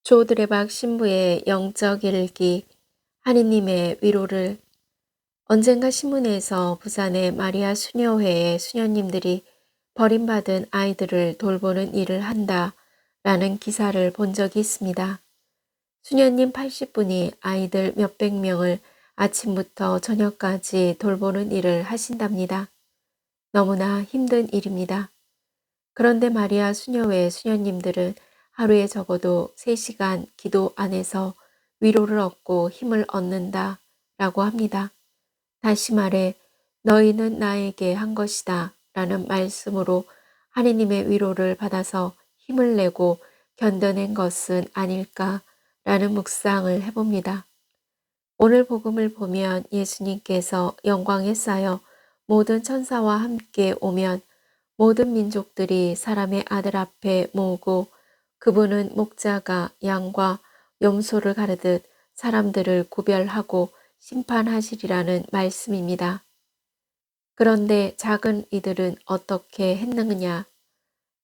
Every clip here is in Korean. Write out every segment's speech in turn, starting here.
조드레박 신부의 영적 일기, 하느님의 위로를. 언젠가 신문에서 부산의 마리아 수녀회의 수녀님들이 버림받은 아이들을 돌보는 일을 한다라는 기사를 본 적이 있습니다. 수녀님 80분이 아이들 몇백 명을 아침부터 저녁까지 돌보는 일을 하신답니다. 너무나 힘든 일입니다. 그런데 마리아 수녀회 수녀님들은 하루에 적어도 3시간 기도 안에서 위로를 얻고 힘을 얻는다 라고 합니다. 다시 말해 너희는 나에게 한 것이다 라는 말씀으로 하느님의 위로를 받아서 힘을 내고 견뎌낸 것은 아닐까 라는 묵상을 해봅니다. 오늘 복음을 보면 예수님께서 영광에 쌓여 모든 천사와 함께 오면 모든 민족들이 사람의 아들 앞에 모으고 그분은 목자가 양과 염소를 가르듯 사람들을 구별하고 심판하시리라는 말씀입니다. 그런데 작은 이들은 어떻게 했느냐?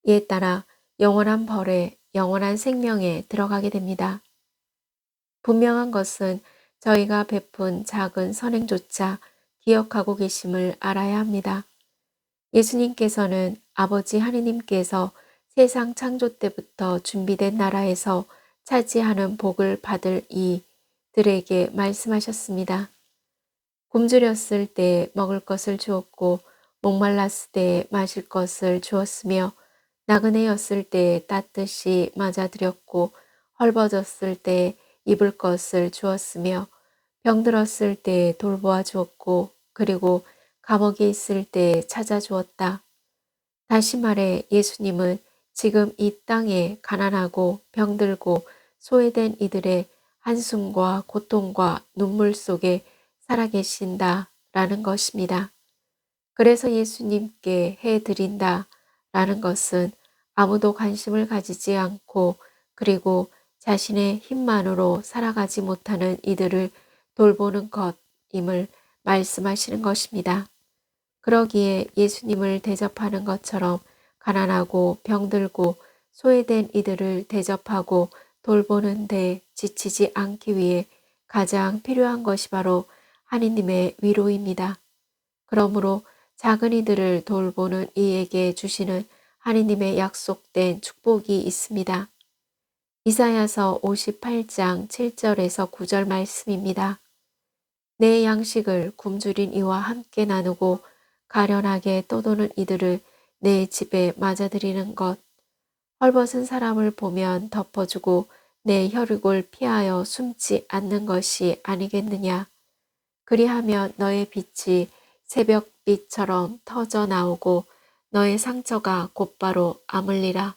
이에 따라 영원한 벌에 영원한 생명에 들어가게 됩니다. 분명한 것은 저희가 베푼 작은 선행조차 기억하고 계심을 알아야 합니다. 예수님께서는 아버지 하느님께서 세상 창조 때부터 준비된 나라에서 차지하는 복을 받을 이들에게 말씀하셨습니다. 굶주렸을 때 먹을 것을 주었고 목말랐을 때 마실 것을 주었으며 나그네였을 때 따뜻이 맞아들였고 헐벗었을 때 입을 것을 주었으며 병들었을 때 돌보아 주었고 그리고 감옥에 있을 때 찾아주었다. 다시 말해 예수님은 지금 이 땅에 가난하고 병들고 소외된 이들의 한숨과 고통과 눈물 속에 살아계신다라는 것입니다. 그래서 예수님께 해드린다라는 것은 아무도 관심을 가지지 않고 그리고 자신의 힘만으로 살아가지 못하는 이들을 돌보는 것임을 말씀하시는 것입니다. 그러기에 예수님을 대접하는 것처럼 가난하고 병들고 소외된 이들을 대접하고 돌보는 데 지치지 않기 위해 가장 필요한 것이 바로 하느님의 위로입니다. 그러므로 작은 이들을 돌보는 이에게 주시는 하느님의 약속된 축복이 있습니다. 이사야서 58장 7절에서 9절 말씀입니다. 내 양식을 굶주린 이와 함께 나누고 가련하게 떠도는 이들을 내 집에 맞아들이는 것. 헐벗은 사람을 보면 덮어주고 내 혈육을 피하여 숨지 않는 것이 아니겠느냐. 그리하면 너의 빛이 새벽빛처럼 터져 나오고 너의 상처가 곧바로 아물리라.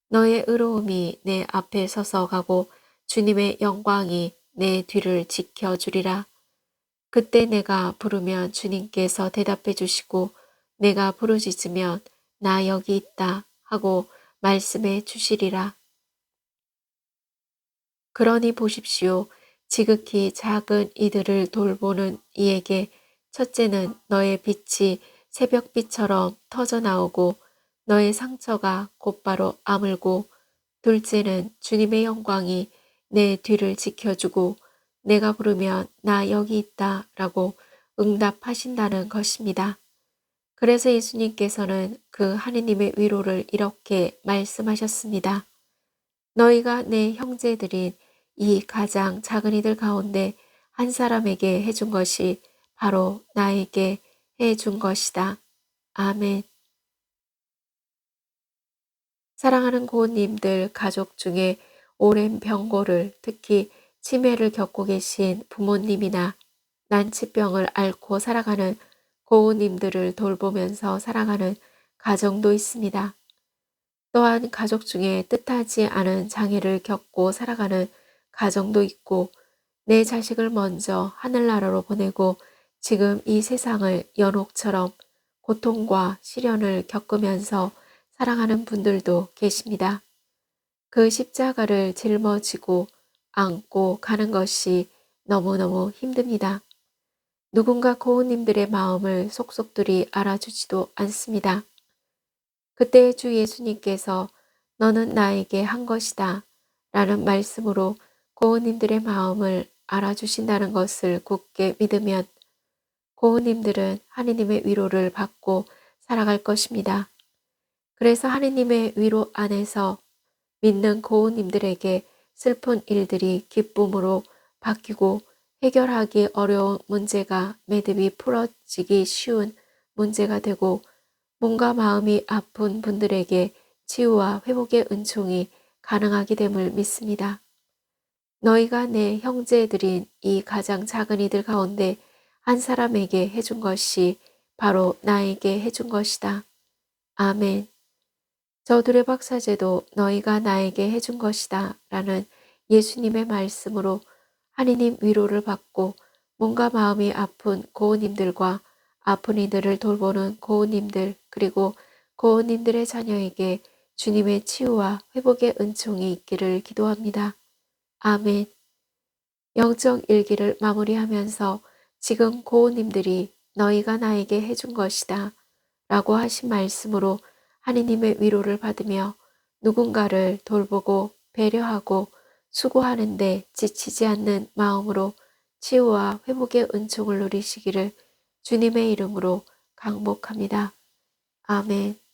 너의 의로움이 내 앞에 서서 가고 주님의 영광이 내 뒤를 지켜주리라. 그때 내가 부르면 주님께서 대답해 주시고 내가 부르짖으면 나 여기 있다 하고 말씀해 주시리라. 그러니 보십시오. 지극히 작은 이들을 돌보는 이에게 첫째는 너의 빛이 새벽빛처럼 터져 나오고 너의 상처가 곧바로 아물고 둘째는 주님의 영광이 내 뒤를 지켜주고 내가 부르면 나 여기 있다 라고 응답하신다는 것입니다. 그래서 예수님께서는 그 하느님의 위로를 이렇게 말씀하셨습니다. 너희가 내 형제들인 이 가장 작은 이들 가운데 한 사람에게 해준 것이 바로 나에게 해준 것이다. 아멘. 사랑하는 고은님들 가족 중에 오랜 병고를 특히 치매를 겪고 계신 부모님이나 난치병을 앓고 살아가는 고은님들을 돌보면서 살아가는 가정도 있습니다. 또한 가족 중에 뜻하지 않은 장애를 겪고 살아가는 가정도 있고 내 자식을 먼저 하늘나라로 보내고 지금 이 세상을 연옥처럼 고통과 시련을 겪으면서 사랑하는 분들도 계십니다. 그 십자가를 짊어지고 안고 가는 것이 너무너무 힘듭니다. 누군가 고은님들의 마음을 속속들이 알아주지도 않습니다. 그때 주 예수님께서 너는 나에게 한 것이다 라는 말씀으로 고은님들의 마음을 알아주신다는 것을 굳게 믿으면 고은님들은 하느님의 위로를 받고 살아갈 것입니다. 그래서 하느님의 위로 안에서 믿는 고은님들에게 슬픈 일들이 기쁨으로 바뀌고 해결하기 어려운 문제가 매듭이 풀어지기 쉬운 문제가 되고 몸과 마음이 아픈 분들에게 치유와 회복의 은총이 가능하게 됨을 믿습니다. 너희가 내 형제들인 이 가장 작은 이들 가운데 한 사람에게 해준 것이 바로 나에게 해준 것이다. 아멘. 저 두레박사제도 너희가 나에게 해준 것이다 라는 예수님의 말씀으로 하느님 위로를 받고 몸과 마음이 아픈 고은님들과 아픈 이들을 돌보는 고은님들 그리고 고은님들의 자녀에게 주님의 치유와 회복의 은총이 있기를 기도합니다. 아멘. 영적 일기를 마무리하면서 지금 고은님들이 너희가 나에게 해준 것이다 라고 하신 말씀으로 하느님의 위로를 받으며 누군가를 돌보고 배려하고 수고하는데 지치지 않는 마음으로 치유와 회복의 은총을 누리시기를 주님의 이름으로 강복합니다. 아멘.